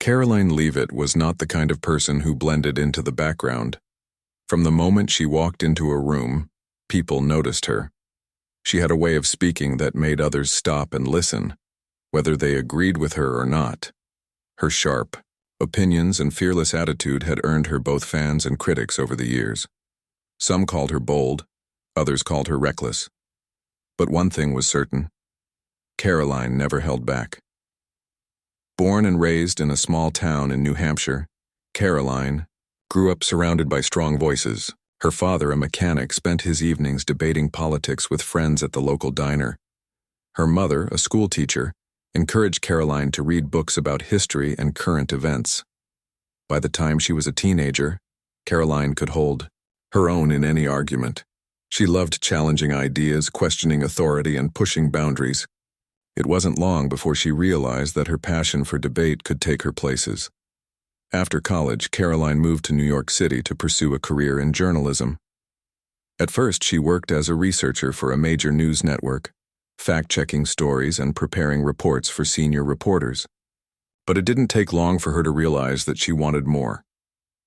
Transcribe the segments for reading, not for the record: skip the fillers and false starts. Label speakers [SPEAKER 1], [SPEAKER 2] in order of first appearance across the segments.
[SPEAKER 1] Karoline Leavitt was not the kind of person who blended into the background. From the moment she walked into a room, people noticed her. She had a way of speaking that made others stop and listen, whether they agreed with her or not. Her sharp opinions and fearless attitude had earned her both fans and critics over the years. Some called her bold, others called her reckless. But one thing was certain: Karoline never held back. Born and raised in a small town in New Hampshire, Karoline grew up surrounded by strong voices. Her father, a mechanic, spent his evenings debating politics with friends at the local diner. Her mother, a school teacher, encouraged Karoline to read books about history and current events. By the time she was a teenager, Karoline could hold her own in any argument. She loved challenging ideas, questioning authority, and pushing boundaries. It wasn't long before she realized that her passion for debate could take her places. After college, Karoline moved to New York City to pursue a career in journalism. At first, she worked as a researcher for a major news network, fact-checking stories and preparing reports for senior reporters. But it didn't take long for her to realize that she wanted more.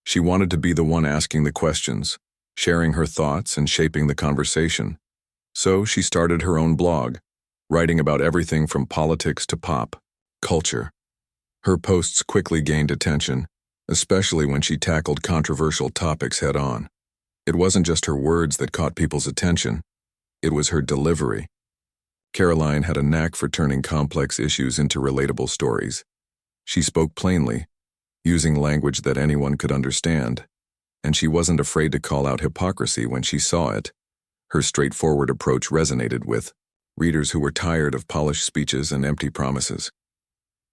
[SPEAKER 1] She wanted to be the one asking the questions, sharing her thoughts and shaping the conversation. So she started her own blog, writing about everything from politics to pop culture. Her posts quickly gained attention, especially when she tackled controversial topics head-on. It wasn't just her words that caught people's attention, it was her delivery. Karoline had a knack for turning complex issues into relatable stories. She spoke plainly, using language that anyone could understand, and she wasn't afraid to call out hypocrisy when she saw it. Her straightforward approach resonated with readers who were tired of polished speeches and empty promises.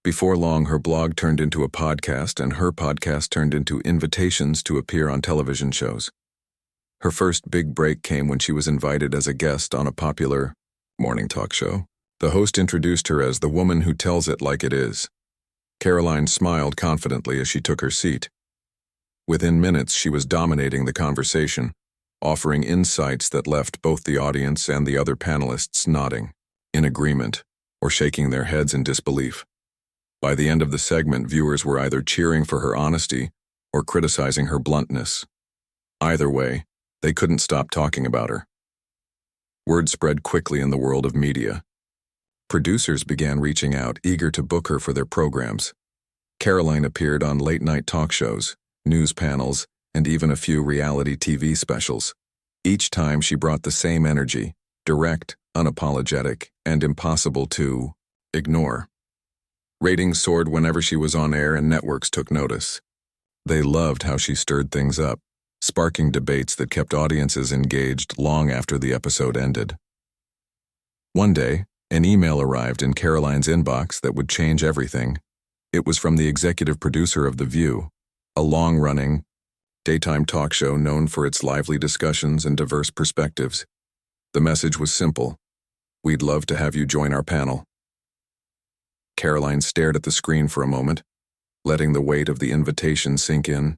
[SPEAKER 1] Before long, her blog turned into a podcast, and her podcast turned into invitations to appear on television shows. Her first big break came when she was invited as a guest on a popular morning talk show. The host introduced her as the woman who tells it like it is. Karoline smiled confidently as she took her seat. Within minutes, she was dominating the conversation, offering insights that left both the audience and the other panelists nodding, in agreement, or shaking their heads in disbelief. By the end of the segment, viewers were either cheering for her honesty or criticizing her bluntness. Either way, they couldn't stop talking about her. Word spread quickly in the world of media. Producers began reaching out, eager to book her for their programs. Karoline appeared on late-night talk shows, news panels, and even a few reality TV specials. Each time she brought the same energy, direct, unapologetic, and impossible to ignore. Ratings soared whenever she was on air, and networks took notice. They loved how she stirred things up, sparking debates that kept audiences engaged long after the episode ended. One day, an email arrived in Karoline's inbox that would change everything. It was from the executive producer of The View, a long-running, daytime talk show known for its lively discussions and diverse perspectives. The message was simple: "We'd love to have you join our panel." Karoline stared at the screen for a moment, letting the weight of the invitation sink in.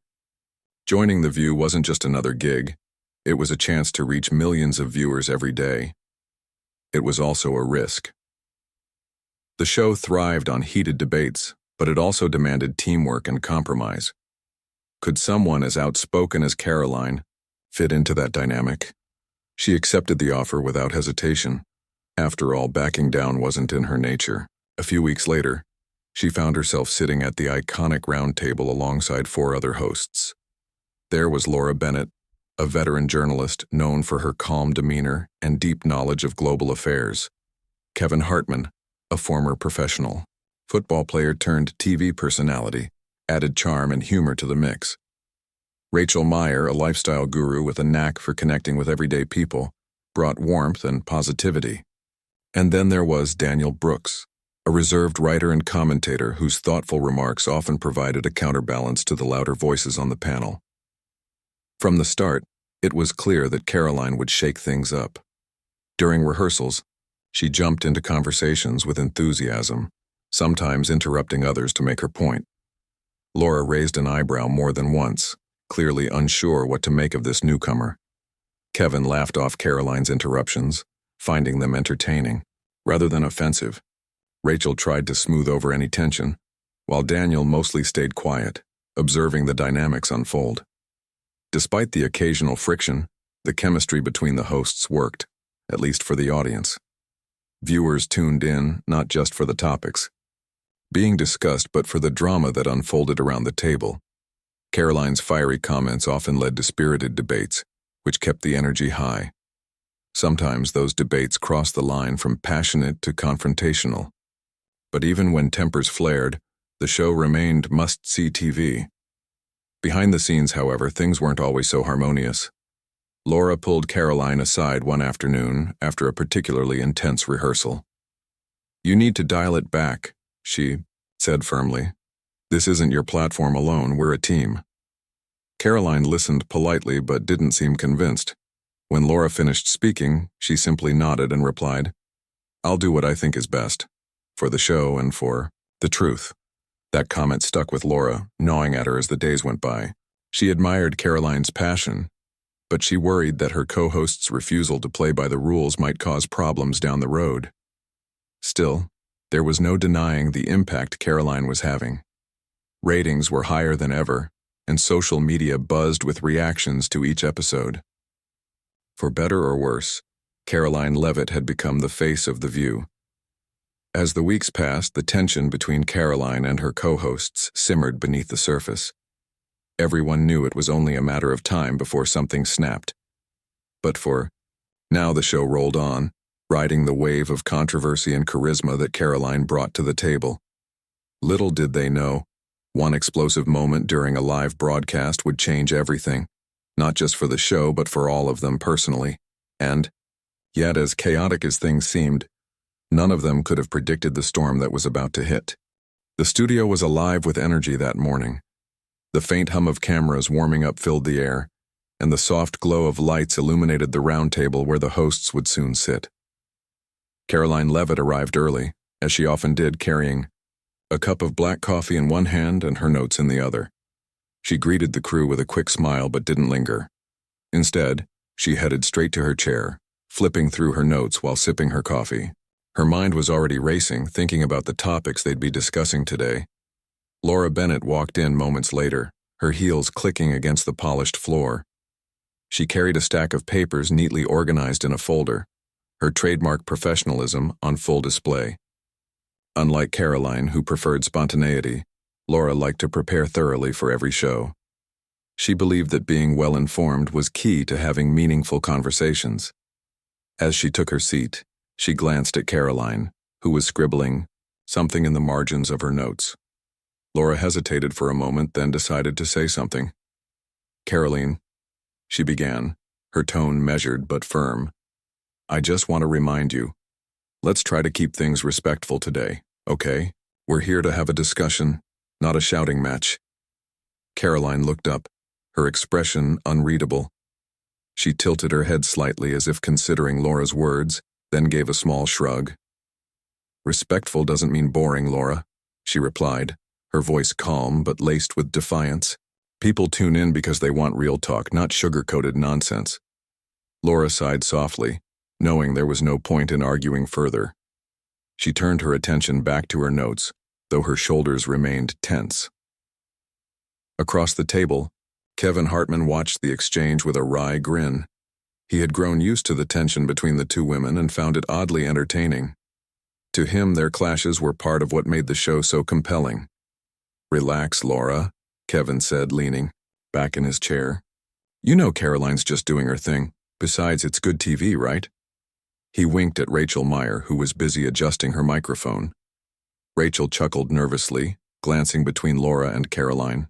[SPEAKER 1] Joining The View wasn't just another gig. It was a chance to reach millions of viewers every day. It was also a risk. The show thrived on heated debates, but it also demanded teamwork and compromise. Could someone as outspoken as Karoline fit into that dynamic? She accepted the offer without hesitation. After all, backing down wasn't in her nature. A few weeks later, she found herself sitting at the iconic round table alongside 4 other hosts. There was Laura Bennett, a veteran journalist known for her calm demeanor and deep knowledge of global affairs. Kevin Hartman, a former professional football player turned TV personality, added charm and humor to the mix. Rachel Meyer, a lifestyle guru with a knack for connecting with everyday people, brought warmth and positivity. And then there was Daniel Brooks, a reserved writer and commentator whose thoughtful remarks often provided a counterbalance to the louder voices on the panel. From the start, it was clear that Karoline would shake things up. During rehearsals, she jumped into conversations with enthusiasm, sometimes interrupting others to make her point. Laura raised an eyebrow more than once, clearly unsure what to make of this newcomer. Kevin laughed off Karoline's interruptions, finding them entertaining, rather than offensive. Rachel tried to smooth over any tension, while Daniel mostly stayed quiet, observing the dynamics unfold. Despite the occasional friction, the chemistry between the hosts worked, at least for the audience. Viewers tuned in not just for the topics being discussed, but for the drama that unfolded around the table. Karoline's fiery comments often led to spirited debates, which kept the energy high. Sometimes those debates crossed the line from passionate to confrontational. But even when tempers flared, the show remained must-see TV. Behind the scenes, however, things weren't always so harmonious. Laura pulled Karoline aside one afternoon after a particularly intense rehearsal. "You need to dial it back," she said firmly. "This isn't your platform alone, we're a team." Karoline listened politely but didn't seem convinced. When Laura finished speaking, she simply nodded and replied, "I'll do what I think is best, for the show and for the truth." That comment stuck with Laura, gnawing at her as the days went by. She admired Karoline's passion, but she worried that her co-host's refusal to play by the rules might cause problems down the road. Still, there was no denying the impact Karoline was having. Ratings were higher than ever, and social media buzzed with reactions to each episode. For better or worse, Karoline Leavitt had become the face of The View. As the weeks passed, the tension between Karoline and her co-hosts simmered beneath the surface. Everyone knew it was only a matter of time before something snapped. But for now, the show rolled on, riding the wave of controversy and charisma that Karoline brought to the table. Little did they know, one explosive moment during a live broadcast would change everything, not just for the show but for all of them personally. And, yet as chaotic as things seemed, none of them could have predicted the storm that was about to hit. The studio was alive with energy that morning. The faint hum of cameras warming up filled the air, and the soft glow of lights illuminated the round table where the hosts would soon sit. Karoline Leavitt arrived early, as she often did, carrying a cup of black coffee in one hand and her notes in the other. She greeted the crew with a quick smile but didn't linger. Instead, she headed straight to her chair, flipping through her notes while sipping her coffee. Her mind was already racing, thinking about the topics they'd be discussing today. Laura Bennett walked in moments later, her heels clicking against the polished floor. She carried a stack of papers neatly organized in a folder, her trademark professionalism on full display. Unlike Karoline, who preferred spontaneity, Laura liked to prepare thoroughly for every show. She believed that being well-informed was key to having meaningful conversations. As she took her seat, she glanced at Karoline, who was scribbling something in the margins of her notes. Laura hesitated for a moment, then decided to say something. "Karoline," she began, her tone measured but firm, "I just want to remind you, let's try to keep things respectful today, okay? We're here to have a discussion, not a shouting match." Karoline looked up, her expression unreadable. She tilted her head slightly as if considering Laura's words, then gave a small shrug. "Respectful doesn't mean boring, Laura," she replied, her voice calm but laced with defiance. "People tune in because they want real talk, not sugar-coated nonsense." Laura sighed softly, knowing there was no point in arguing further. She turned her attention back to her notes, though her shoulders remained tense. Across the table, Kevin Hartman watched the exchange with a wry grin. He had grown used to the tension between the two women and found it oddly entertaining. To him, their clashes were part of what made the show so compelling. "Relax, Laura," Kevin said, leaning back in his chair. "You know Karoline's just doing her thing. Besides, it's good TV, right?" He winked at Rachel Meyer, who was busy adjusting her microphone. Rachel chuckled nervously, glancing between Laura and Karoline.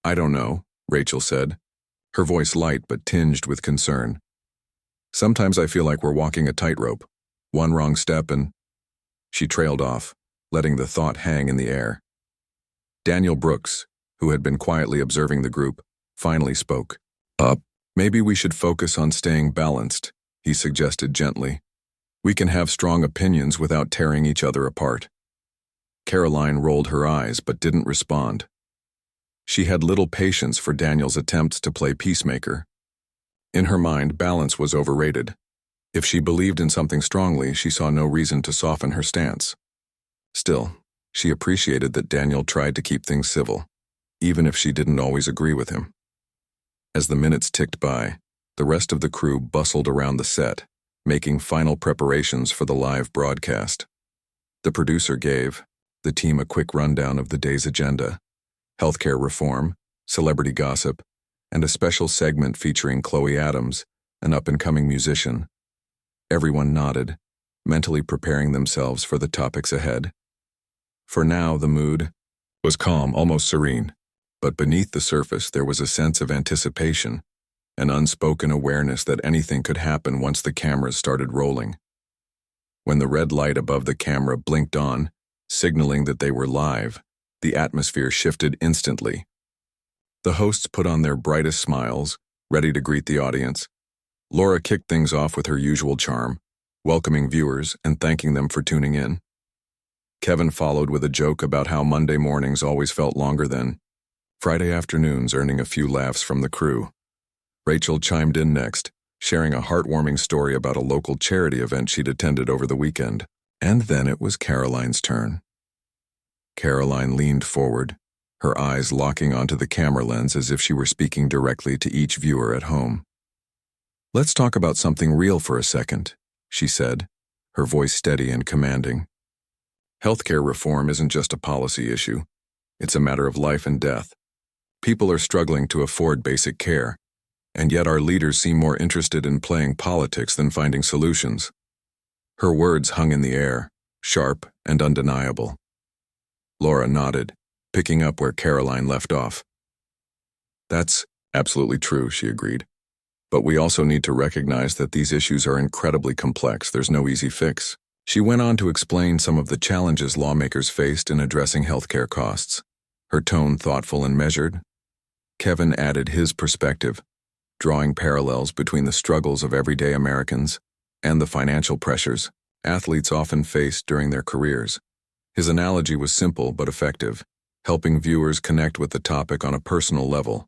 [SPEAKER 1] "I don't know," Rachel said, her voice light but tinged with concern. "Sometimes I feel like we're walking a tightrope. One wrong step and—" She trailed off, letting the thought hang in the air. Daniel Brooks, who had been quietly observing the group, finally spoke. Maybe we should focus on staying balanced," he suggested gently. "We can have strong opinions without tearing each other apart." Karoline rolled her eyes but didn't respond. She had little patience for Daniel's attempts to play peacemaker. In her mind, balance was overrated. If she believed in something strongly, she saw no reason to soften her stance. Still, She appreciated that Daniel tried to keep things civil, even if she didn't always agree with him. As the minutes ticked by, the rest of the crew bustled around the set, making final preparations for the live broadcast. The producer gave the team a quick rundown of the day's agenda: healthcare reform, celebrity gossip, and a special segment featuring Chloe Adams, an up-and-coming musician. Everyone nodded, mentally preparing themselves for the topics ahead. For now, the mood was calm, almost serene, but beneath the surface there was a sense of anticipation, an unspoken awareness that anything could happen once the cameras started rolling. When the red light above the camera blinked on, signaling that they were live, the atmosphere shifted instantly. The hosts put on their brightest smiles, ready to greet the audience. Laura kicked things off with her usual charm, welcoming viewers and thanking them for tuning in. Kevin followed with a joke about how Monday mornings always felt longer than Friday afternoons, earning a few laughs from the crew. Rachel chimed in next, sharing a heartwarming story about a local charity event she'd attended over the weekend. And then it was Karoline's turn. Karoline leaned forward, her eyes locking onto the camera lens as if she were speaking directly to each viewer at home. "Let's talk about something real for a second," she said, her voice steady and commanding. "Healthcare reform isn't just a policy issue. It's a matter of life and death. People are struggling to afford basic care, and yet our leaders seem more interested in playing politics than finding solutions." Her words hung in the air, sharp and undeniable. Laura nodded, picking up where Karoline left off. "That's absolutely true," she agreed. "But we also need to recognize that these issues are incredibly complex. There's no easy fix." She went on to explain some of the challenges lawmakers faced in addressing healthcare costs, her tone thoughtful and measured. Kevin added his perspective, drawing parallels between the struggles of everyday Americans and the financial pressures athletes often face during their careers. His analogy was simple but effective, helping viewers connect with the topic on a personal level.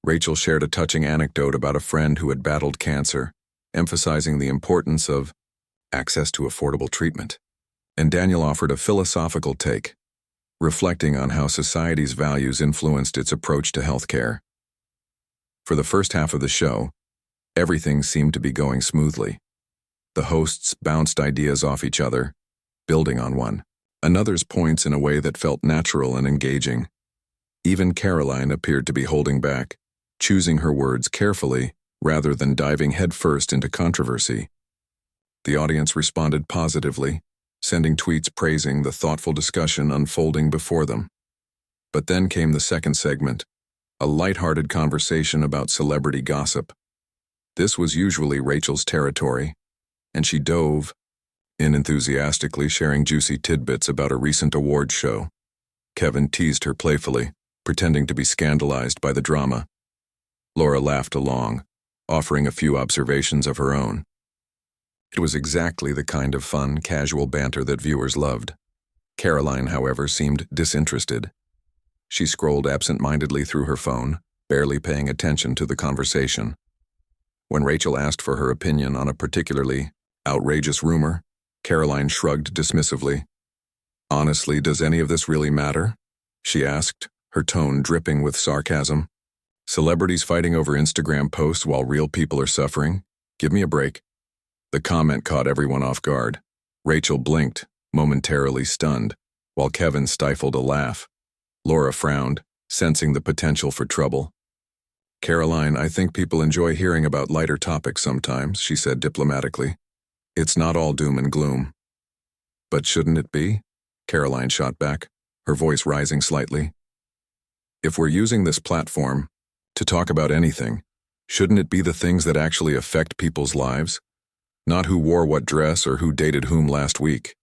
[SPEAKER 1] Rachel shared a touching anecdote about a friend who had battled cancer, emphasizing the importance of access to affordable treatment. And Daniel offered a philosophical take, reflecting on how society's values influenced its approach to healthcare. For the first half of the show, everything seemed to be going smoothly. The hosts bounced ideas off each other, building on one another's points in a way that felt natural and engaging. Even Karoline appeared to be holding back, choosing her words carefully rather than diving headfirst into controversy. The audience responded positively, sending tweets praising the thoughtful discussion unfolding before them. But then came the second segment, a lighthearted conversation about celebrity gossip. This was usually Rachel's territory, and she dove in enthusiastically, sharing juicy tidbits about a recent awards show. Kevin teased her playfully, pretending to be scandalized by the drama. Laura laughed along, offering a few observations of her own. It was exactly the kind of fun, casual banter that viewers loved. Karoline, however, seemed disinterested. She scrolled absent-mindedly through her phone, barely paying attention to the conversation. When Rachel asked for her opinion on a particularly outrageous rumor, Karoline shrugged dismissively. "Honestly, does any of this really matter?" she asked, her tone dripping with sarcasm. "Celebrities fighting over Instagram posts while real people are suffering? Give me a break." The comment caught everyone off guard. Rachel blinked, momentarily stunned, while Kevin stifled a laugh. Laura frowned, sensing the potential for trouble. "Karoline, I think people enjoy hearing about lighter topics sometimes," she said diplomatically. "It's not all doom and gloom." "But shouldn't it be?" Karoline shot back, her voice rising slightly. "If we're using this platform to talk about anything, shouldn't it be the things that actually affect people's lives? Not who wore what dress or who dated whom last week."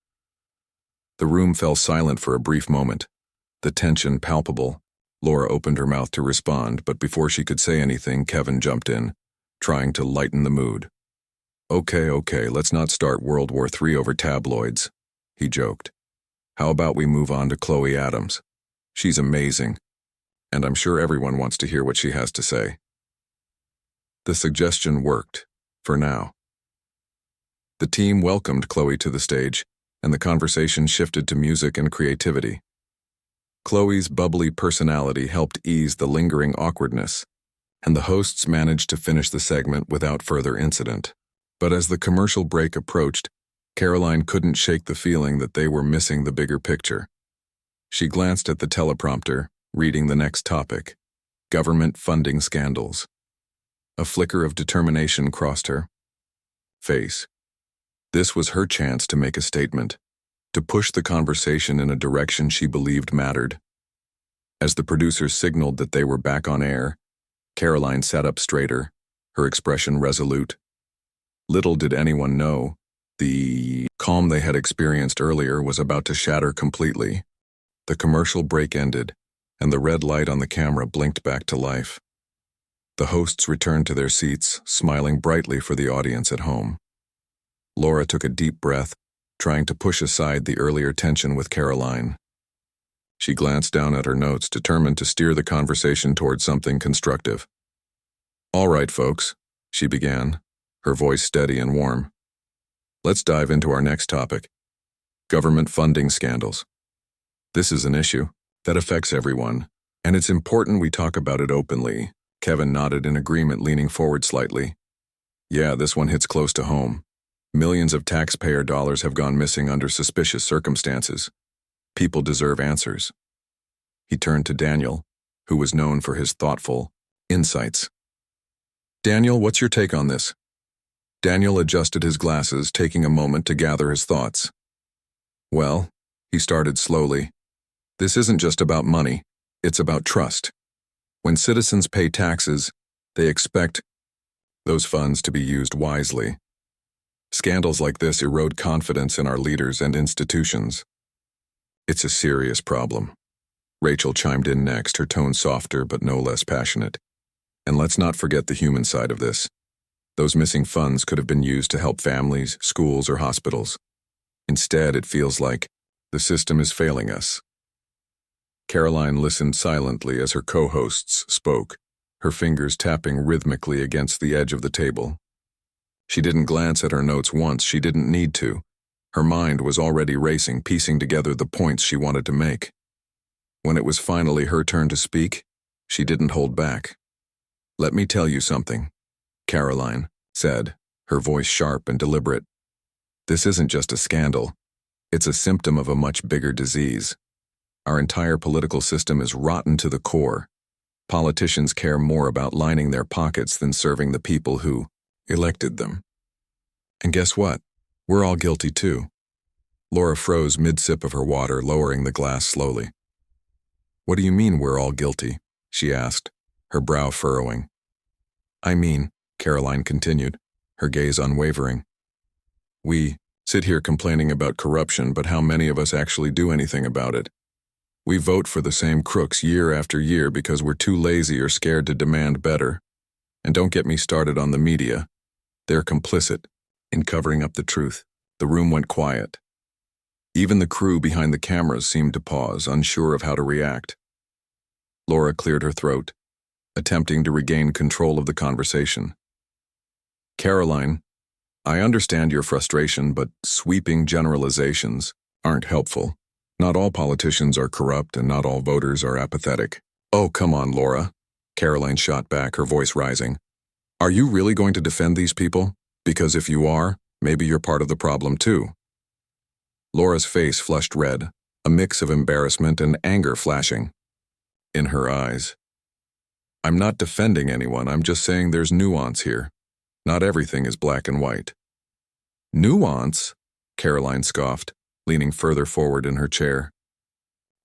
[SPEAKER 1] The room fell silent for a brief moment, the tension palpable. Laura opened her mouth to respond, but before she could say anything, Kevin jumped in, trying to lighten the mood. Okay, let's not start World War III over tabloids," he joked. "How about we move on to Chloe Adams? She's amazing, and I'm sure everyone wants to hear what she has to say." The suggestion worked, for now. The team welcomed Chloe to the stage, and the conversation shifted to music and creativity. Chloe's bubbly personality helped ease the lingering awkwardness, and the hosts managed to finish the segment without further incident. But as the commercial break approached, Karoline couldn't shake the feeling that they were missing the bigger picture. She glanced at the teleprompter, reading the next topic: government funding scandals. A flicker of determination crossed her face. This was her chance to make a statement, to push the conversation in a direction she believed mattered. As the producers signaled that they were back on air, Karoline sat up straighter, her expression resolute. Little did anyone know, the calm they had experienced earlier was about to shatter completely. The commercial break ended, and the red light on the camera blinked back to life. The hosts returned to their seats, smiling brightly for the audience at home. Laura took a deep breath, trying to push aside the earlier tension with Karoline. She glanced down at her notes, determined to steer the conversation towards something constructive. "All right, folks," she began, her voice steady and warm. "Let's dive into our next topic: government funding scandals. This is an issue that affects everyone, and it's important we talk about it openly." Kevin nodded in agreement, leaning forward slightly. "Yeah, this one hits close to home. Millions of taxpayer dollars have gone missing under suspicious circumstances. People deserve answers." He turned to Daniel, who was known for his thoughtful insights. "Daniel, what's your take on this?" Daniel adjusted his glasses, taking a moment to gather his thoughts. "Well," he started slowly, "this isn't just about money, it's about trust. When citizens pay taxes, they expect those funds to be used wisely. Scandals like this erode confidence in our leaders and institutions. It's a serious problem." Rachel chimed in next, her tone softer but no less passionate. "And let's not forget the human side of this. Those missing funds could have been used to help families, schools, or hospitals. Instead, it feels like the system is failing us." Karoline listened silently as her co-hosts spoke, her fingers tapping rhythmically against the edge of the table. She didn't glance at her notes once. She didn't need to. Her mind was already racing, piecing together the points she wanted to make. When it was finally her turn to speak, she didn't hold back. "Let me tell you something," Karoline said, her voice sharp and deliberate. "This isn't just a scandal. It's a symptom of a much bigger disease. Our entire political system is rotten to the core. Politicians care more about lining their pockets than serving the people who elected them. And guess what? We're all guilty too." Laura froze mid-sip of her water, lowering the glass slowly. "What do you mean we're all guilty?" she asked, her brow furrowing. "I mean," Karoline continued, her gaze unwavering, "we sit here complaining about corruption, but how many of us actually do anything about it? We vote for the same crooks year after year because we're too lazy or scared to demand better. And don't get me started on the media. They're complicit in covering up the truth." The room went quiet. Even the crew behind the cameras seemed to pause, unsure of how to react. Laura cleared her throat, attempting to regain control of the conversation. "Karoline, I understand your frustration, but sweeping generalizations aren't helpful. Not all politicians are corrupt and not all voters are apathetic." "Oh, come on, Laura," Karoline shot back, her voice rising. "Are you really going to defend these people? Because if you are, maybe you're part of the problem too." Laura's face flushed red, a mix of embarrassment and anger flashing in her eyes. "I'm not defending anyone, I'm just saying there's nuance here. Not everything is black and white." "Nuance?" Karoline scoffed, leaning further forward in her chair.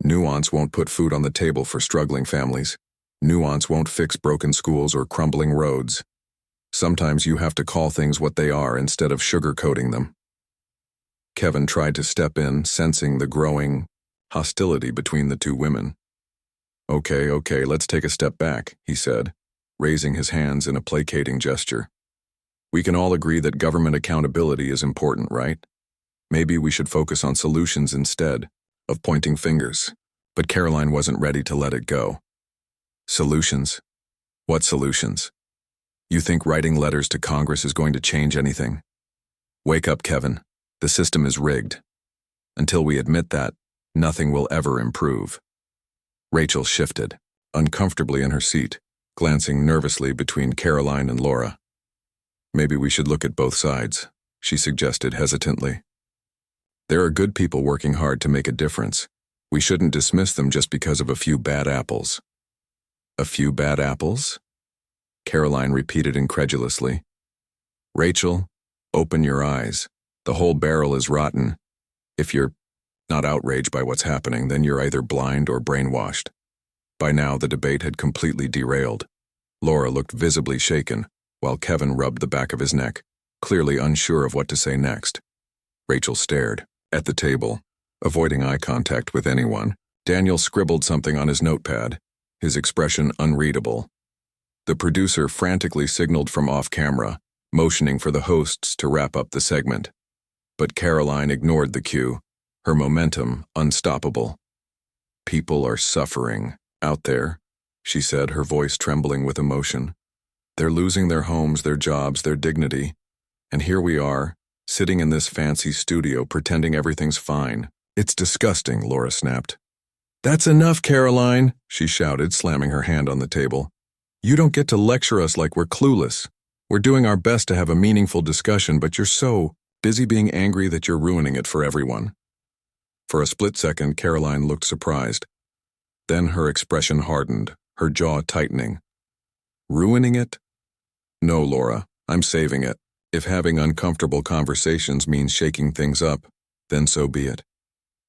[SPEAKER 1] "Nuance won't put food on the table for struggling families. Nuance won't fix broken schools or crumbling roads. Sometimes you have to call things what they are instead of sugarcoating them." Kevin tried to step in, sensing the growing hostility between the two women. Okay, let's take a step back," he said, raising his hands in a placating gesture. "We can all agree that government accountability is important, right? Maybe we should focus on solutions instead of pointing fingers." But Karoline wasn't ready to let it go. "Solutions? What solutions? You think writing letters to Congress is going to change anything? Wake up, Kevin. The system is rigged. Until we admit that, nothing will ever improve. Rachel shifted, uncomfortably in her seat, glancing nervously between Karoline and Laura. Maybe we should look at both sides, she suggested hesitantly. There are good people working hard to make a difference. We shouldn't dismiss them just because of a few bad apples. A few bad apples? Karoline repeated incredulously. Rachel, open your eyes. The whole barrel is rotten. If you're not outraged by what's happening, then you're either blind or brainwashed. By now, the debate had completely derailed. Laura looked visibly shaken, while Kevin rubbed the back of his neck, clearly unsure of what to say next. Rachel stared at the table, avoiding eye contact with anyone. Daniel scribbled something on his notepad, his expression unreadable. The producer frantically signaled from off-camera, motioning for the hosts to wrap up the segment. But Karoline ignored the cue, her momentum unstoppable. People are suffering out there, she said, her voice trembling with emotion. They're losing their homes, their jobs, their dignity. And here we are, sitting in this fancy studio pretending everything's fine. It's disgusting, Laura snapped. That's enough, Karoline, she shouted, slamming her hand on the table. You don't get to lecture us like we're clueless. We're doing our best to have a meaningful discussion, but you're so busy being angry that you're ruining it for everyone. For a split second, Karoline looked surprised. Then her expression hardened, her jaw tightening. Ruining it? No, Laura, I'm saving it. If having uncomfortable conversations means shaking things up, then so be it.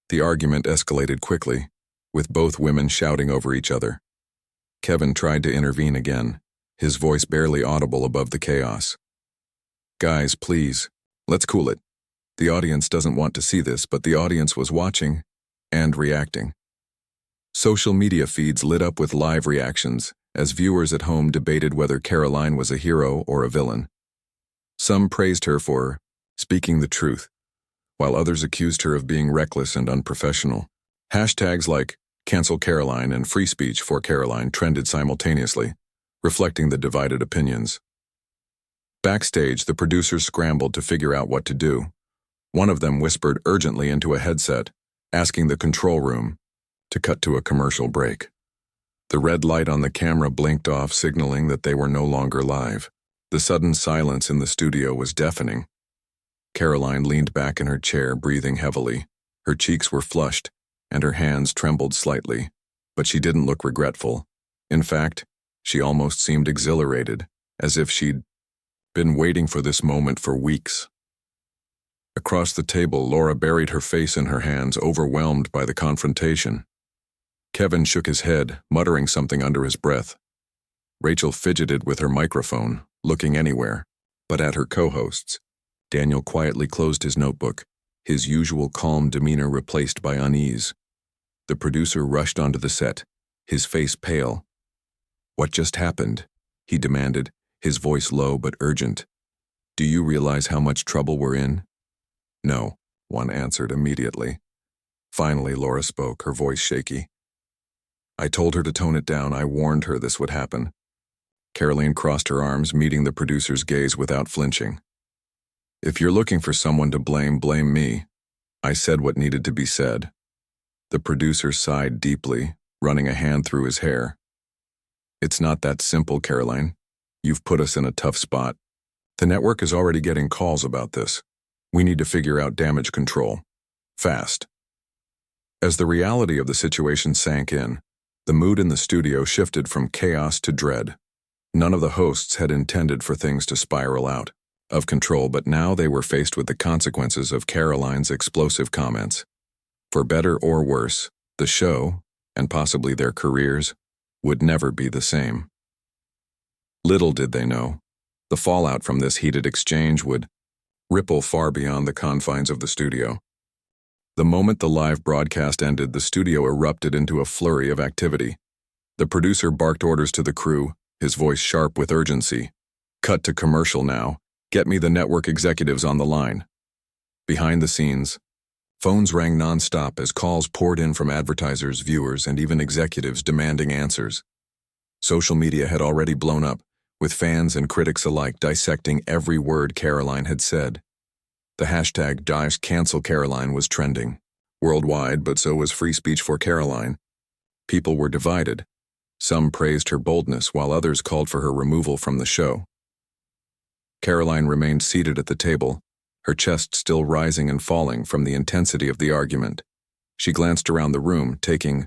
[SPEAKER 1] The argument escalated quickly, with both women shouting over each other. Kevin tried to intervene again, his voice barely audible above the chaos. Guys, please, let's cool it. The audience doesn't want to see this, but the audience was watching and reacting. Social media feeds lit up with live reactions as viewers at home debated whether Karoline was a hero or a villain. Some praised her for speaking the truth, while others accused her of being reckless and unprofessional. Hashtags like Cancel Karoline and Free Speech for Karoline trended simultaneously, reflecting the divided opinions. Backstage, the producers scrambled to figure out what to do. One of them whispered urgently into a headset, asking the control room to cut to a commercial break. The red light on the camera blinked off, signaling that they were no longer live. The sudden silence in the studio was deafening. Karoline leaned back in her chair, breathing heavily. Her cheeks were flushed, and her hands trembled slightly, but she didn't look regretful. In fact, she almost seemed exhilarated, as if she'd been waiting for this moment for weeks. Across the table, Laura buried her face in her hands, overwhelmed by the confrontation. Kevin shook his head, muttering something under his breath. Rachel fidgeted with her microphone, looking anywhere, but at her co-hosts. Daniel quietly closed his notebook, his usual calm demeanor replaced by unease. The producer rushed onto the set, his face pale. What just happened? He demanded, his voice low but urgent. Do you realize how much trouble we're in? No, one answered immediately. Finally, Laura spoke, her voice shaky. I told her to tone it down. I warned her this would happen. Karoline crossed her arms, meeting the producer's gaze without flinching. If you're looking for someone to blame, blame me. I said what needed to be said. The producer sighed deeply, running a hand through his hair. It's not that simple, Karoline. You've put us in a tough spot. The network is already getting calls about this. We need to figure out damage control. Fast. As the reality of the situation sank in, the mood in the studio shifted from chaos to dread. None of the hosts had intended for things to spiral out of control, but now they were faced with the consequences of Karoline's explosive comments. For better or worse, the show, and possibly their careers, would never be the same. Little did they know, the fallout from this heated exchange would ripple far beyond the confines of the studio. The moment the live broadcast ended, the studio erupted into a flurry of activity. The producer barked orders to the crew, his voice sharp with urgency. Cut to commercial now. Get me the network executives on the line. Behind the scenes, phones rang nonstop as calls poured in from advertisers, viewers, and even executives demanding answers. Social media had already blown up, with fans and critics alike dissecting every word Karoline had said. The hashtag #CancelKaroline was trending, worldwide, but so was free speech for Karoline. People were divided. Some praised her boldness, while others called for her removal from the show. Karoline remained seated at the table, her chest still rising and falling from the intensity of the argument. She glanced around the room, taking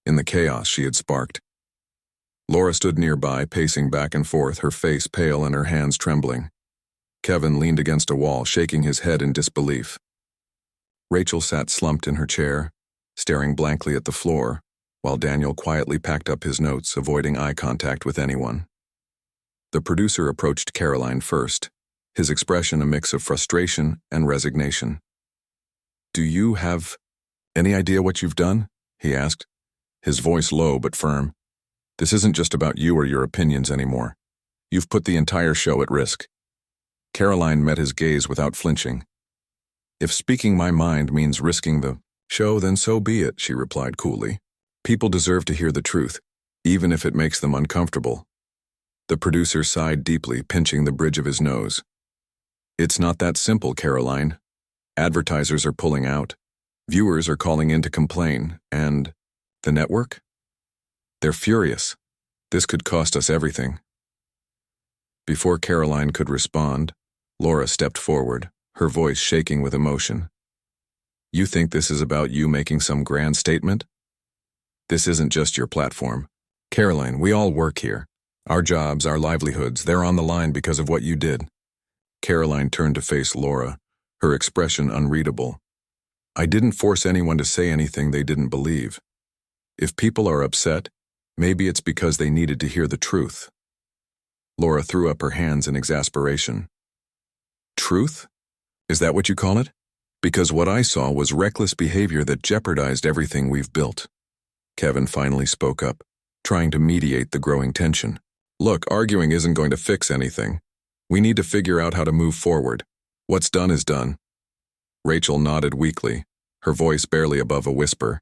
[SPEAKER 1] in the chaos she had sparked. Laura stood nearby, pacing back and forth, her face pale and her hands trembling. Kevin leaned against a wall, shaking his head in disbelief. Rachel sat slumped in her chair, staring blankly at the floor, while Daniel quietly packed up his notes, avoiding eye contact with anyone. The producer approached Karoline first, his expression a mix of frustration and resignation. "Do you have any idea what you've done?" he asked, his voice low but firm. "This isn't just about you or your opinions anymore. You've put the entire show at risk." Karoline met his gaze without flinching. "If speaking my mind means risking the show, then so be it," she replied coolly. "People deserve to hear the truth, even if it makes them uncomfortable." The producer sighed deeply, pinching the bridge of his nose. "It's not that simple, Karoline. Advertisers are pulling out. Viewers are calling in to complain, and the network? They're furious. This could cost us everything." Before Karoline could respond, Laura stepped forward, her voice shaking with emotion. "You think this is about you making some grand statement? This isn't just your platform. Karoline, we all work here. Our jobs, our livelihoods, they're on the line because of what you did." Karoline turned to face Laura, her expression unreadable. "I didn't force anyone to say anything they didn't believe. If people are upset, maybe it's because they needed to hear the truth." Laura threw up her hands in exasperation. "Truth? Is that what you call it? Because what I saw was reckless behavior that jeopardized everything we've built." Kevin finally spoke up, trying to mediate the growing tension. "Look, arguing isn't going to fix anything. We need to figure out how to move forward. What's done is done." Rachel nodded weakly, her voice barely above a whisper.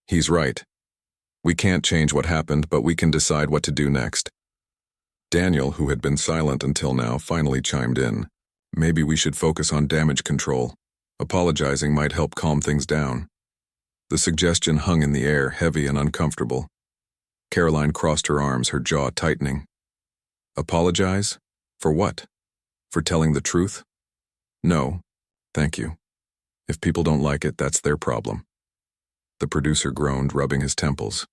[SPEAKER 1] "He's right. We can't change what happened, but we can decide what to do next." Daniel, who had been silent until now, finally chimed in. "Maybe we should focus on damage control. Apologizing might help calm things down." The suggestion hung in the air, heavy and uncomfortable. Karoline crossed her arms, her jaw tightening. "Apologize? For what? For telling the truth? No, thank you. If people don't like it, that's their problem." The producer groaned, rubbing his temples.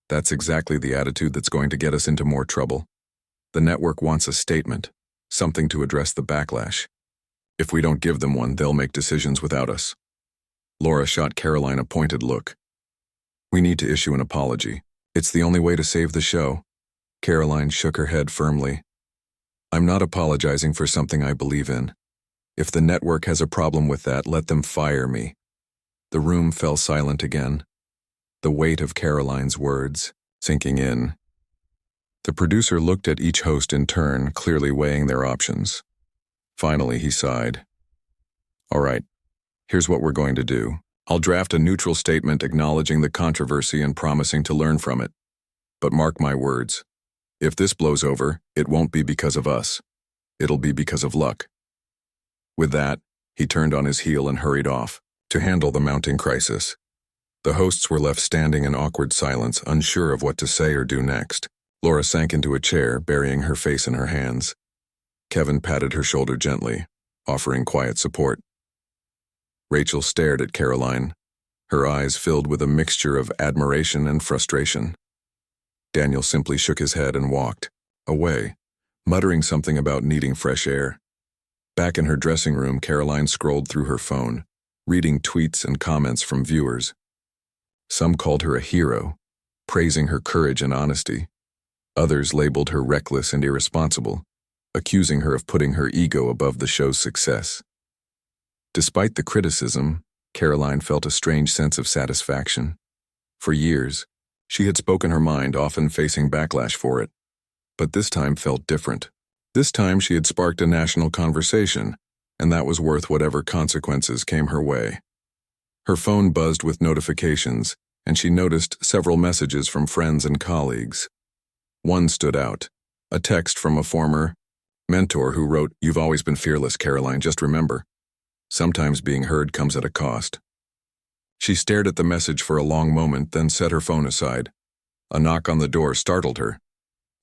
[SPEAKER 1] "That's exactly the attitude that's going to get us into more trouble. The network wants a statement, something to address the backlash. If we don't give them one, they'll make decisions without us." Laura shot Karoline a pointed look. "We need to issue an apology. It's the only way to save the show." Karoline shook her head firmly. "I'm not apologizing for something I believe in. If the network has a problem with that, let them fire me." The room fell silent again, the weight of Karoline's words sinking in. The producer looked at each host in turn, clearly weighing their options. Finally, he sighed. "All right, here's what we're going to do. I'll draft a neutral statement acknowledging the controversy and promising to learn from it. But mark my words. If this blows over, it won't be because of us. It'll be because of luck." With that, he turned on his heel and hurried off to handle the mounting crisis. The hosts were left standing in awkward silence, unsure of what to say or do next. Laura sank into a chair, burying her face in her hands. Kevin patted her shoulder gently, offering quiet support. Rachel stared at Karoline, her eyes filled with a mixture of admiration and frustration. Daniel simply shook his head and walked away, muttering something about needing fresh air. Back in her dressing room, Karoline scrolled through her phone, reading tweets and comments from viewers. Some called her a hero, praising her courage and honesty. Others labeled her reckless and irresponsible, accusing her of putting her ego above the show's success. Despite the criticism, Karoline felt a strange sense of satisfaction. For years, she had spoken her mind, often facing backlash for it. But this time felt different. This time she had sparked a national conversation, and that was worth whatever consequences came her way. Her phone buzzed with notifications, and she noticed several messages from friends and colleagues. One stood out, a text from a former mentor who wrote, "You've always been fearless, Karoline, just remember. Sometimes being heard comes at a cost." She stared at the message for a long moment, then set her phone aside. A knock on the door startled her.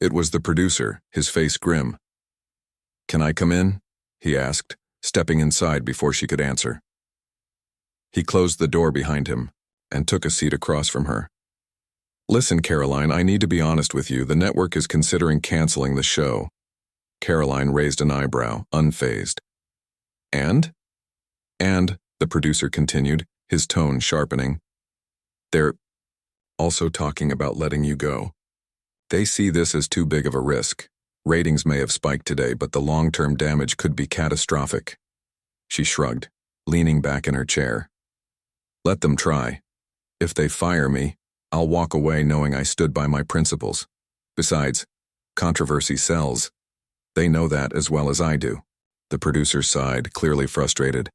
[SPEAKER 1] It was the producer, his face grim. "Can I come in?" he asked, stepping inside before she could answer. He closed the door behind him and took a seat across from her. "Listen, Karoline, I need to be honest with you. The network is considering canceling the show." Karoline raised an eyebrow, unfazed. And, the producer continued, his tone sharpening, "they're also talking about letting you go. They see this as too big of a risk. Ratings may have spiked today, but the long-term damage could be catastrophic." She shrugged, leaning back in her chair. "Let them try. If they fire me, I'll walk away knowing I stood by my principles. Besides, controversy sells. They know that as well as I do." The producer sighed, clearly frustrated.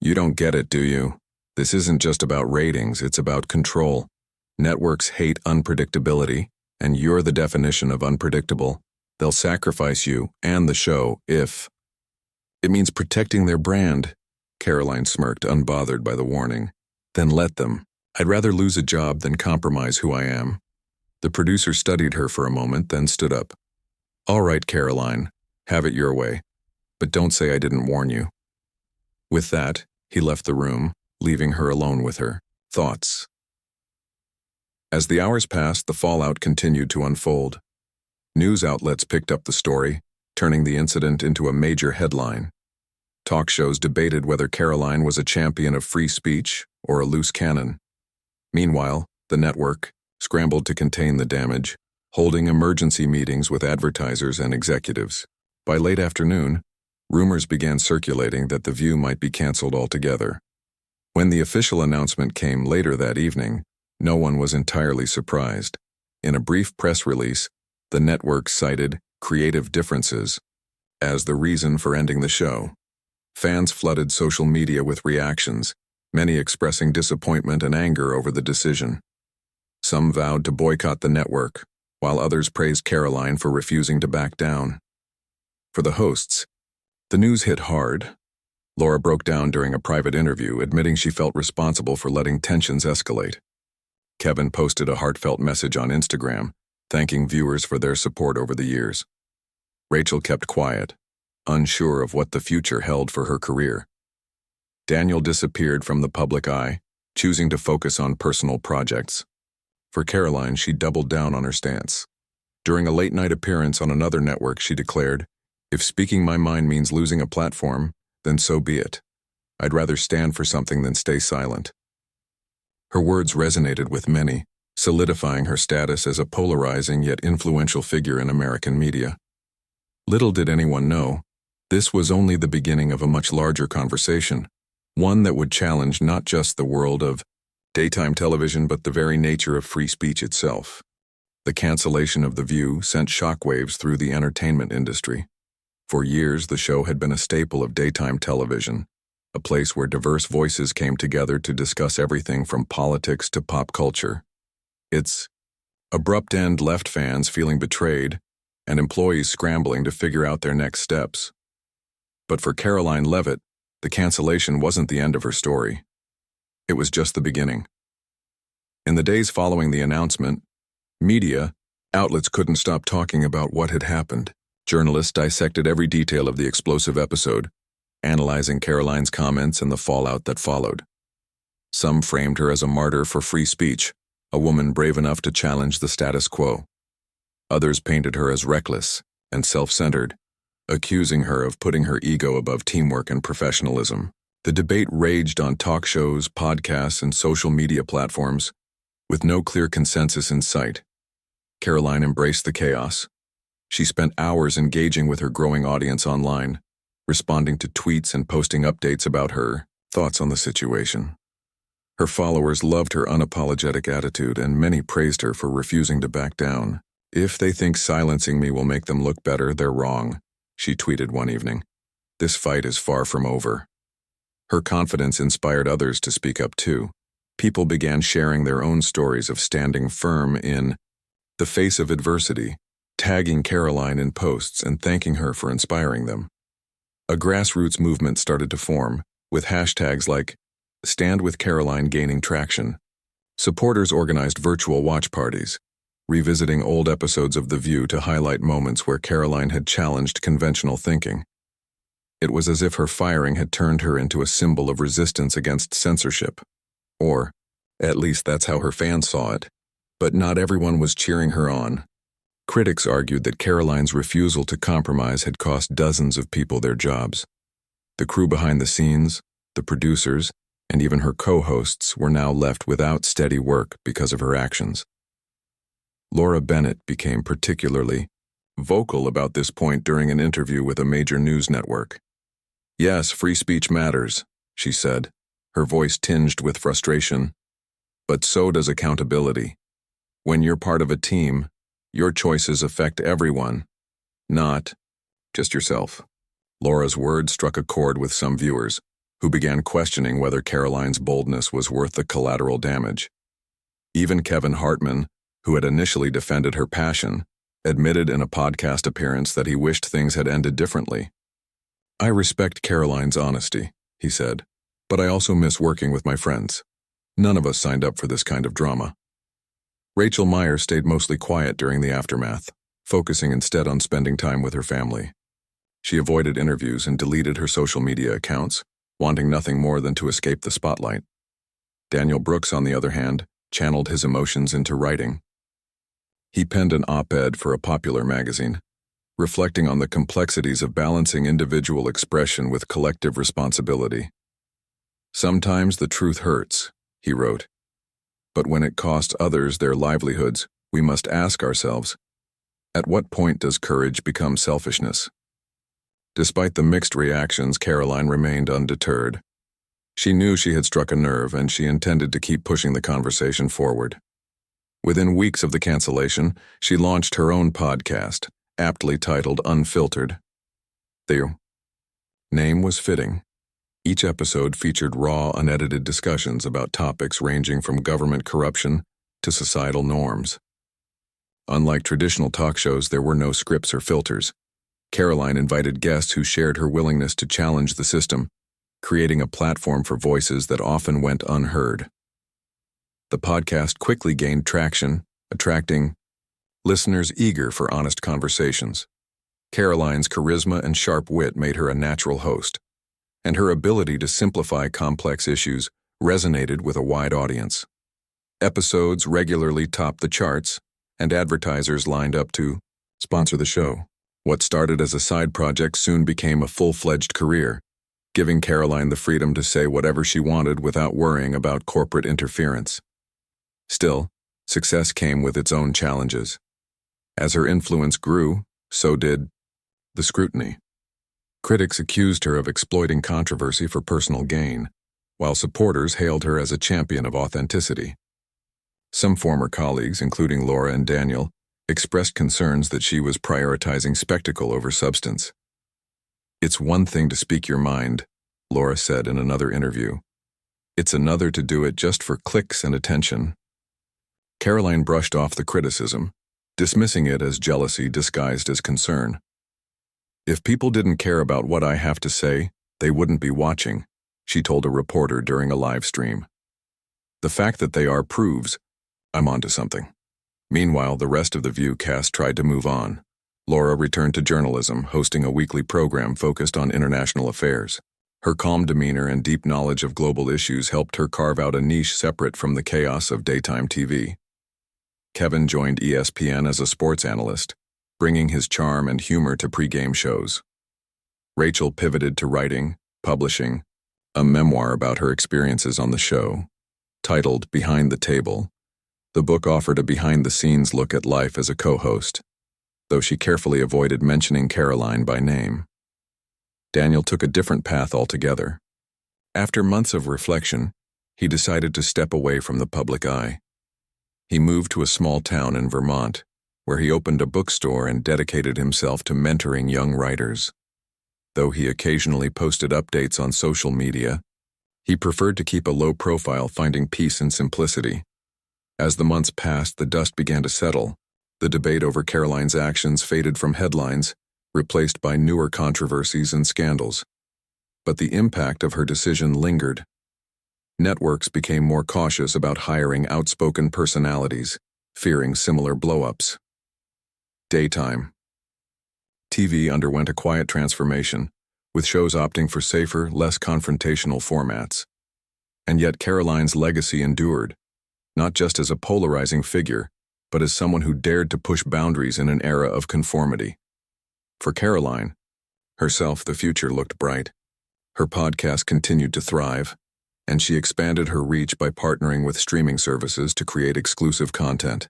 [SPEAKER 1] "You don't get it, do you? This isn't just about ratings, it's about control. Networks hate unpredictability, and you're the definition of unpredictable. They'll sacrifice you and the show if it means protecting their brand." Karoline smirked, unbothered by the warning. "Then let them. I'd rather lose a job than compromise who I am." The producer studied her for a moment, then stood up. "All right, Karoline, have it your way, but don't say I didn't warn you." With that, he left the room, leaving her alone with her thoughts. As the hours passed, the fallout continued to unfold. News outlets picked up the story, turning the incident into a major headline. Talk shows debated whether Karoline was a champion of free speech or a loose cannon. Meanwhile, the network scrambled to contain the damage, holding emergency meetings with advertisers and executives. By late afternoon, rumors began circulating that The View might be canceled altogether. When the official announcement came later that evening, no one was entirely surprised. In a brief press release, the network cited creative differences as the reason for ending the show. Fans flooded social media with reactions, many expressing disappointment and anger over the decision. Some vowed to boycott the network, while others praised Karoline for refusing to back down. For the hosts, the news hit hard. Laura broke down during a private interview, admitting she felt responsible for letting tensions escalate. Kevin posted a heartfelt message on Instagram, thanking viewers for their support over the years. Rachel kept quiet, unsure of what the future held for her career. Daniel disappeared from the public eye, choosing to focus on personal projects. For Karoline, she doubled down on her stance. During a late-night appearance on another network, she declared, "If speaking my mind means losing a platform, then so be it. I'd rather stand for something than stay silent." Her words resonated with many, solidifying her status as a polarizing yet influential figure in American media. Little did anyone know, this was only the beginning of a much larger conversation, one that would challenge not just the world of daytime television but the very nature of free speech itself. The cancellation of The View sent shockwaves through the entertainment industry. For years, the show had been a staple of daytime television, a place where diverse voices came together to discuss everything from politics to pop culture. Its abrupt end left fans feeling betrayed and employees scrambling to figure out their next steps. But for Karoline Leavitt, the cancellation wasn't the end of her story. It was just the beginning. In the days following the announcement, media outlets couldn't stop talking about what had happened. Journalists dissected every detail of the explosive episode, analyzing Karoline's comments and the fallout that followed. Some framed her as a martyr for free speech, a woman brave enough to challenge the status quo. Others painted her as reckless and self-centered, accusing her of putting her ego above teamwork and professionalism. The debate raged on talk shows, podcasts, and social media platforms, with no clear consensus in sight. Karoline embraced the chaos. She spent hours engaging with her growing audience online, responding to tweets and posting updates about her thoughts on the situation. Her followers loved her unapologetic attitude, and many praised her for refusing to back down. "If they think silencing me will make them look better, they're wrong," she tweeted one evening. "This fight is far from over." Her confidence inspired others to speak up too. People began sharing their own stories of standing firm in the face of adversity, tagging Karoline in posts and thanking her for inspiring them. A grassroots movement started to form, with hashtags like Stand with Karoline gaining traction. Supporters organized virtual watch parties, revisiting old episodes of The View to highlight moments where Karoline had challenged conventional thinking. It was as if her firing had turned her into a symbol of resistance against censorship. Or, at least that's how her fans saw it. But not everyone was cheering her on. Critics argued that Karoline's refusal to compromise had cost dozens of people their jobs. The crew behind the scenes, the producers, and even her co-hosts were now left without steady work because of her actions. Laura Bennett became particularly vocal about this point during an interview with a major news network. "Yes, free speech matters," she said, her voice tinged with frustration. "But so does accountability. When you're part of a team, your choices affect everyone, not just yourself." Laura's words struck a chord with some viewers, who began questioning whether Karoline's boldness was worth the collateral damage. Even Kevin Hartman, who had initially defended her passion, admitted in a podcast appearance that he wished things had ended differently. "I respect Karoline's honesty," he said, "but I also miss working with my friends. None of us signed up for this kind of drama." Rachel Meyer stayed mostly quiet during the aftermath, focusing instead on spending time with her family. She avoided interviews and deleted her social media accounts, wanting nothing more than to escape the spotlight. Daniel Brooks, on the other hand, channeled his emotions into writing. He penned an op-ed for a popular magazine, reflecting on the complexities of balancing individual expression with collective responsibility. "Sometimes the truth hurts," he wrote. "But when it costs others their livelihoods, we must ask ourselves, at what point does courage become selfishness?" Despite the mixed reactions, Karoline remained undeterred. She knew she had struck a nerve, and she intended to keep pushing the conversation forward. Within weeks of the cancellation, she launched her own podcast, aptly titled Unfiltered. The name was fitting. Each episode featured raw, unedited discussions about topics ranging from government corruption to societal norms. Unlike traditional talk shows, there were no scripts or filters. Karoline invited guests who shared her willingness to challenge the system, creating a platform for voices that often went unheard. The podcast quickly gained traction, attracting listeners eager for honest conversations. Karoline's charisma and sharp wit made her a natural host, and her ability to simplify complex issues resonated with a wide audience. Episodes regularly topped the charts, and advertisers lined up to sponsor the show. What started as a side project soon became a full-fledged career, giving Karoline the freedom to say whatever she wanted without worrying about corporate interference. Still, success came with its own challenges. As her influence grew, so did the scrutiny. Critics accused her of exploiting controversy for personal gain, while supporters hailed her as a champion of authenticity. Some former colleagues, including Laura and Daniel, expressed concerns that she was prioritizing spectacle over substance. "It's one thing to speak your mind," Laura said in another interview. "It's another to do it just for clicks and attention." Karoline brushed off the criticism, dismissing it as jealousy disguised as concern. "If people didn't care about what I have to say, they wouldn't be watching," she told a reporter during a live stream. "The fact that they are proves I'm onto something." Meanwhile, the rest of the View cast tried to move on. Laura returned to journalism, hosting a weekly program focused on international affairs. Her calm demeanor and deep knowledge of global issues helped her carve out a niche separate from the chaos of daytime TV. Kevin joined ESPN as a sports analyst, bringing his charm and humor to pre-game shows. Rachel pivoted to writing, publishing a memoir about her experiences on the show. Titled Behind the Table, the book offered a behind-the-scenes look at life as a co-host, though she carefully avoided mentioning Karoline by name. Daniel took a different path altogether. After months of reflection, he decided to step away from the public eye. He moved to a small town in Vermont, where he opened a bookstore and dedicated himself to mentoring young writers. Though he occasionally posted updates on social media, he preferred to keep a low profile, finding peace in simplicity. As the months passed, the dust began to settle. The debate over Karoline's actions faded from headlines, replaced by newer controversies and scandals. But the impact of her decision lingered. Networks became more cautious about hiring outspoken personalities, fearing similar blow-ups. Daytime. TV underwent a quiet transformation, with shows opting for safer, less confrontational formats. And yet Karoline's legacy endured, not just as a polarizing figure, but as someone who dared to push boundaries in an era of conformity. For Karoline herself, the future looked bright. Her podcast continued to thrive, and she expanded her reach by partnering with streaming services to create exclusive content.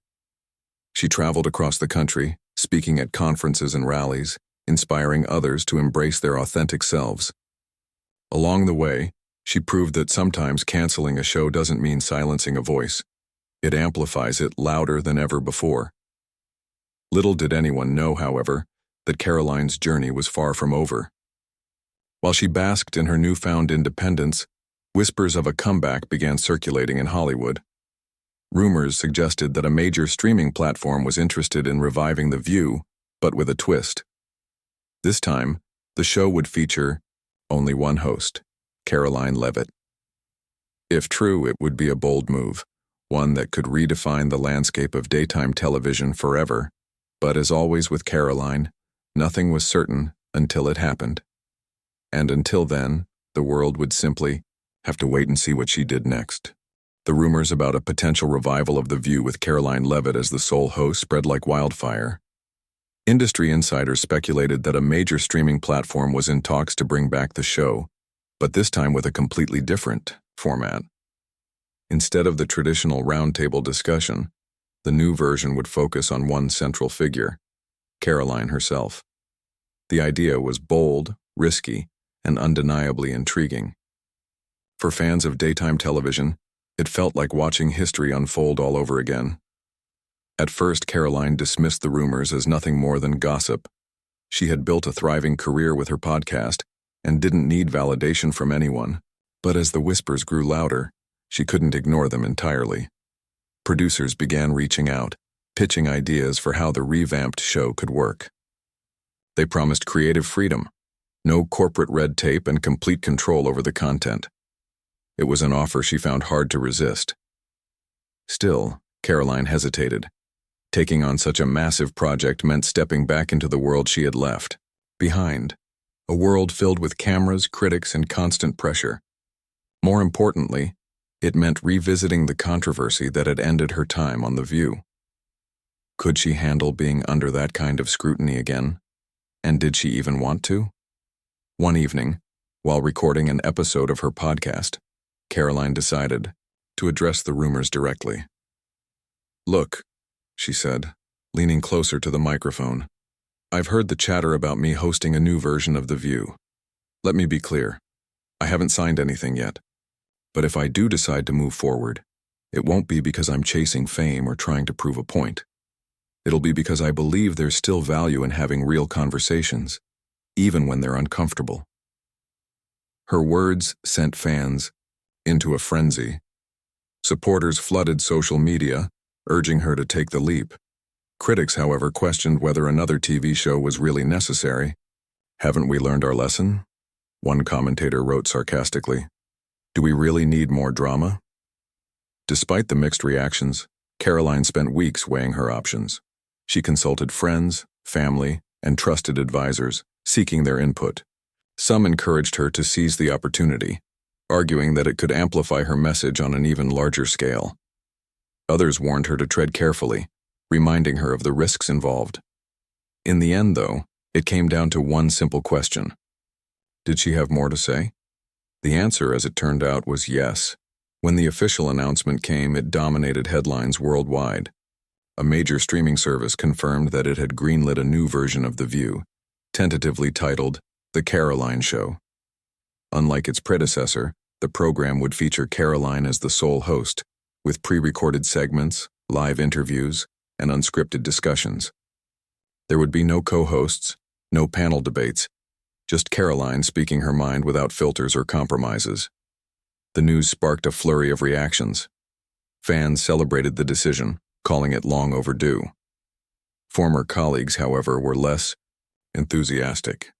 [SPEAKER 1] She traveled across the country, speaking at conferences and rallies, inspiring others to embrace their authentic selves. Along the way, she proved that sometimes canceling a show doesn't mean silencing a voice. It amplifies it louder than ever before. Little did anyone know, however, that Karoline's journey was far from over. While she basked in her newfound independence, whispers of a comeback began circulating in Hollywood. Rumors suggested that a major streaming platform was interested in reviving The View, but with a twist. This time, the show would feature only one host, Karoline Leavitt. If true, it would be a bold move, one that could redefine the landscape of daytime television forever. But as always with Karoline, nothing was certain until it happened. And until then, the world would simply have to wait and see what she did next. The rumors about a potential revival of The View with Karoline Leavitt as the sole host spread like wildfire. Industry insiders speculated that a major streaming platform was in talks to bring back the show, but this time with a completely different format. Instead of the traditional roundtable discussion, the new version would focus on one central figure, Karoline herself. The idea was bold, risky, and undeniably intriguing. For fans of daytime television, it felt like watching history unfold all over again. At first, Karoline dismissed the rumors as nothing more than gossip. She had built a thriving career with her podcast and didn't need validation from anyone. But as the whispers grew louder, she couldn't ignore them entirely. Producers began reaching out, pitching ideas for how the revamped show could work. They promised creative freedom, no corporate red tape, and complete control over the content. It was an offer she found hard to resist. Still, Karoline hesitated. Taking on such a massive project meant stepping back into the world she had left behind, a world filled with cameras, critics, and constant pressure. More importantly, it meant revisiting the controversy that had ended her time on The View. Could she handle being under that kind of scrutiny again? And did she even want to? One evening, while recording an episode of her podcast, Karoline decided to address the rumors directly. "Look," she said, leaning closer to the microphone, "I've heard the chatter about me hosting a new version of The View. Let me be clear. I haven't signed anything yet. But if I do decide to move forward, it won't be because I'm chasing fame or trying to prove a point. It'll be because I believe there's still value in having real conversations, even when they're uncomfortable." Her words sent fans into a frenzy. Supporters flooded social media, urging her to take the leap. Critics, however, questioned whether another TV show was really necessary. "Haven't we learned our lesson?" one commentator wrote sarcastically. "Do we really need more drama?" Despite the mixed reactions, Karoline spent weeks weighing her options. She consulted friends, family, and trusted advisors, seeking their input. Some encouraged her to seize the opportunity, arguing that it could amplify her message on an even larger scale. Others warned her to tread carefully, reminding her of the risks involved. In the end, though, it came down to one simple question. Did she have more to say? The answer, as it turned out, was yes. When the official announcement came, it dominated headlines worldwide. A major streaming service confirmed that it had greenlit a new version of The View, tentatively titled The Karoline Show. Unlike its predecessor, the program would feature Karoline as the sole host, with pre-recorded segments, live interviews, and unscripted discussions. There would be no co-hosts, no panel debates, just Karoline speaking her mind without filters or compromises. The news sparked a flurry of reactions. Fans celebrated the decision, calling it long overdue. Former colleagues, however, were less enthusiastic.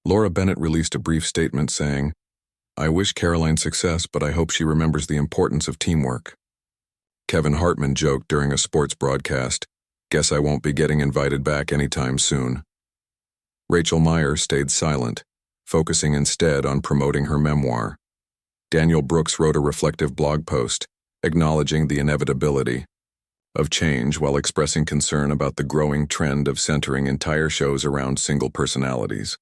[SPEAKER 1] Laura Bennett released a brief statement saying, I wish Karoline success, but I hope she remembers the importance of teamwork. Kevin Hartman joked during a sports broadcast, "Guess I won't be getting invited back anytime soon." Rachel Meyer stayed silent, focusing instead on promoting her memoir. Daniel Brooks wrote a reflective blog post, acknowledging the inevitability of change while expressing concern about the growing trend of centering entire shows around single personalities.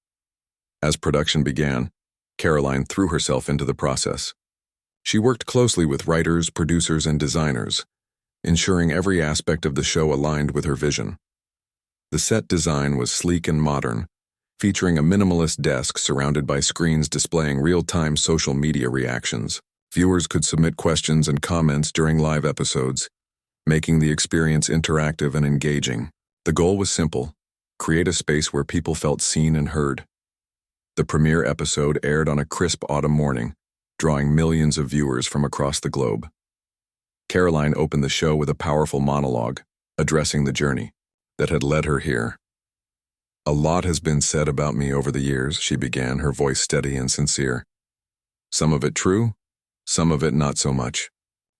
[SPEAKER 1] As production began, Karoline threw herself into the process. She worked closely with writers, producers, and designers, ensuring every aspect of the show aligned with her vision. The set design was sleek and modern, featuring a minimalist desk surrounded by screens displaying real-time social media reactions. Viewers could submit questions and comments during live episodes, making the experience interactive and engaging. The goal was simple: create a space where people felt seen and heard. The premiere episode aired on a crisp autumn morning, drawing millions of viewers from across the globe. Karoline opened the show with a powerful monologue, addressing the journey that had led her here. "A lot has been said about me over the years," she began, her voice steady and sincere. "Some of it true, some of it not so much.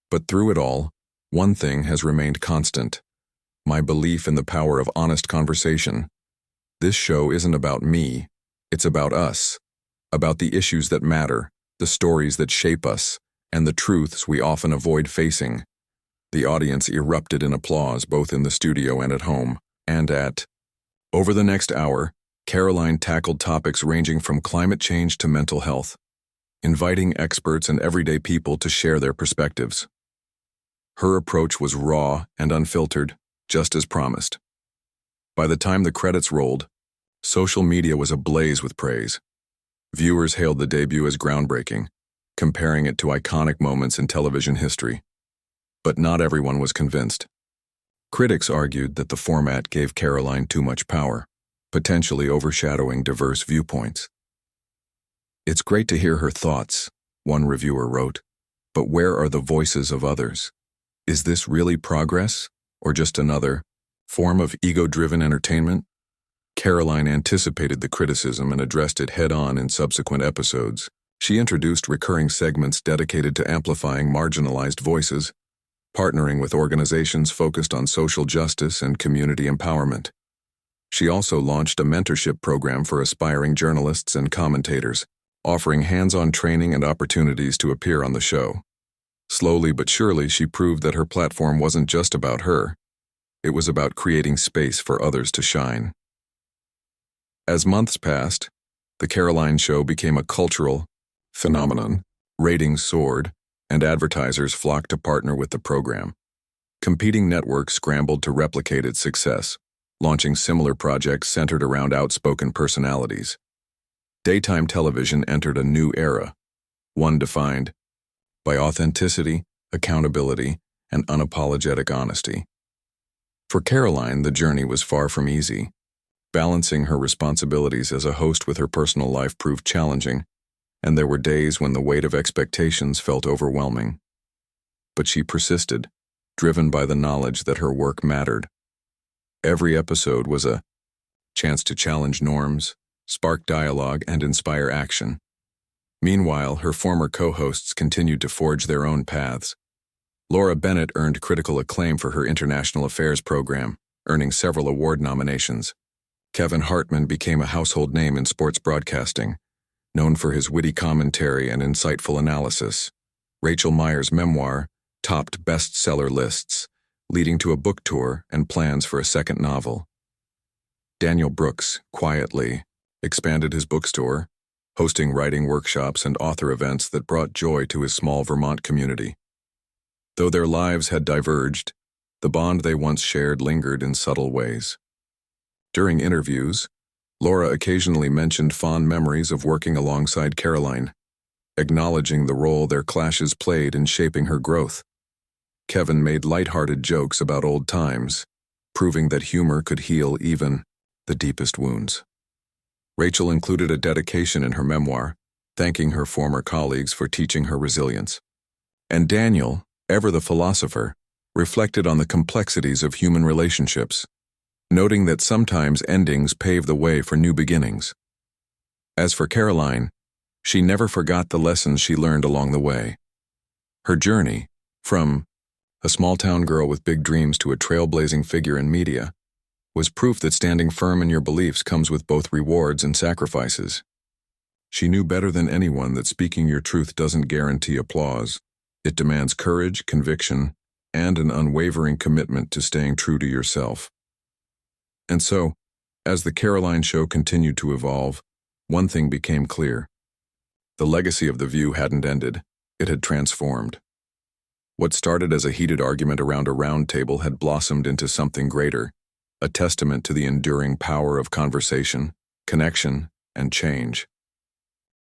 [SPEAKER 1] But through it all, one thing has remained constant: my belief in the power of honest conversation. This show isn't about me, it's about us, about the issues that matter, the stories that shape us, and the truths we often avoid facing." The audience erupted in applause both in the studio and at home, Over the next hour, Karoline tackled topics ranging from climate change to mental health, inviting experts and everyday people to share their perspectives. Her approach was raw and unfiltered, just as promised. By the time the credits rolled, social media was ablaze with praise. Viewers hailed the debut as groundbreaking, comparing it to iconic moments in television history. But not everyone was convinced. Critics argued that the format gave Karoline too much power, potentially overshadowing diverse viewpoints. "It's great to hear her thoughts," one reviewer wrote, "but where are the voices of others? Is this really progress, or just another form of ego-driven entertainment?" Karoline anticipated the criticism and addressed it head-on in subsequent episodes. She introduced recurring segments dedicated to amplifying marginalized voices, partnering with organizations focused on social justice and community empowerment. She also launched a mentorship program for aspiring journalists and commentators, offering hands-on training and opportunities to appear on the show. Slowly but surely, she proved that her platform wasn't just about her. It was about creating space for others to shine. As months passed, The Karoline Show became a cultural phenomenon. Ratings soared, and advertisers flocked to partner with the program. Competing networks scrambled to replicate its success, launching similar projects centered around outspoken personalities. Daytime television entered a new era, one defined by authenticity, accountability, and unapologetic honesty. For Karoline, the journey was far from easy. Balancing her responsibilities as a host with her personal life proved challenging, and there were days when the weight of expectations felt overwhelming. But she persisted, driven by the knowledge that her work mattered. Every episode was a chance to challenge norms, spark dialogue, and inspire action. Meanwhile, her former co-hosts continued to forge their own paths. Laura Bennett earned critical acclaim for her international affairs program, earning several award nominations. Kevin Hartman became a household name in sports broadcasting, known for his witty commentary and insightful analysis. Rachel Meyer's memoir topped bestseller lists, leading to a book tour and plans for a second novel. Daniel Brooks, quietly, expanded his bookstore, hosting writing workshops and author events that brought joy to his small Vermont community. Though their lives had diverged, the bond they once shared lingered in subtle ways. During interviews, Laura occasionally mentioned fond memories of working alongside Karoline, acknowledging the role their clashes played in shaping her growth. Kevin made lighthearted jokes about old times, proving that humor could heal even the deepest wounds. Rachel included a dedication in her memoir, thanking her former colleagues for teaching her resilience. And Daniel, ever the philosopher, reflected on the complexities of human relationships, noting that sometimes endings pave the way for new beginnings. As for Karoline, She never forgot the lessons she learned along the way. Her journey, from a small-town girl with big dreams to a trailblazing figure in media, was proof that standing firm in your beliefs comes with both rewards and sacrifices. She knew better than anyone that speaking your truth doesn't guarantee applause. It demands courage, conviction, and an unwavering commitment to staying true to yourself. And so, as the Karoline Show continued to evolve, one thing became clear. The legacy of The View hadn't ended, it had transformed. What started as a heated argument around a round table had blossomed into something greater, a testament to the enduring power of conversation, connection, and change.